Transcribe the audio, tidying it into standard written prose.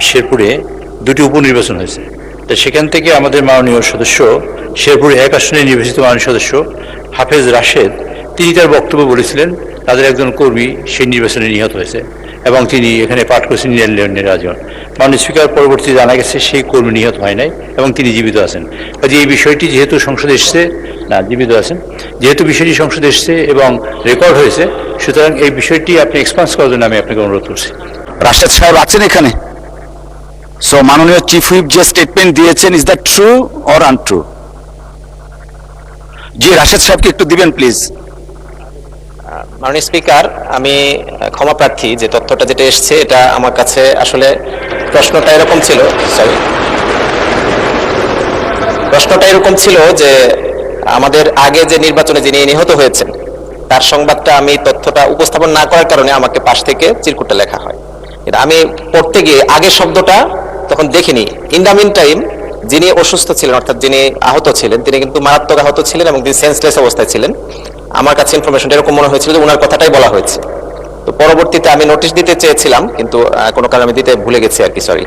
শেরপুরে দুটি উপনির্বাচন হয়েছে। তো সেখান থেকে আমাদের মাননীয় সদস্য, শেরপুর 1 আসনে নির্বাচিত মাননীয় সদস্য হাফেজ রাশেদ, তিনি তার বক্তব্য বলেছিলেন তাদের একজন কর্মী সেই নির্বাচনে নিহত হয়েছে এবং তিনি এখানে পাঠ করেছেন নিরাজন। মাননীয় স্পিকার পরবর্তী জানা গেছে সেই কর্মী নিহত হয় নাই এবং তিনি জীবিত আছেন। কাজে এই বিষয়টি যেহেতু সংসদে এসছে, না জীবিত আছেন, যেহেতু বিষয়টি সংসদে এসছে এবং রেকর্ড হয়েছে, সুতরাং এই বিষয়টি আপনি এক্সপান্স করার জন্য আমি আপনাকে অনুরোধ করছি। রাশেদ সাহেব আছেন এখানে? সো মাননীয় চিফ হুইপ যে স্টেটমেন্ট দিয়েছেন, is that true or untrue? জি, রাশেদ সাহেবকে একটু দিবেন প্লিজ। মাননীয় স্পিকার, আমি ক্ষমা প্রার্থী যে তথ্যটা যেটা এসছে এটা আমার কাছে আসলে প্রশ্নটা এরকম ছিল যে আমাদের আগে যে নির্বাচনে যিনি নিহত হয়েছেন তার সংবাদটা আমি তথ্যটা উপস্থাপন না করার কারণে আমাকে পাশ থেকে চিরকুটটা লেখা হয়। কিন্তু আমি পড়তে গিয়ে আগের শব্দটা তখন দেখিনি। ইন দ্য মিন টাইম যিনি অসুস্থ ছিলেন, অর্থাৎ যিনি আহত ছিলেন, তিনি কিন্তু মারাত্মক আহত ছিলেন এবং তিনি সেন্সলেস অবস্থায় ছিলেন। আমার কাছে ইনফরমেশনটা এরকম মনে হয়েছিল যে ওনার কথাটাই বলা হয়েছে। তো পরবর্তীতে আমি নোটিশ দিতে চেয়েছিলাম, কিন্তু কোনো কারণে আমি দিতে ভুলে গেছি আর কি, সরি।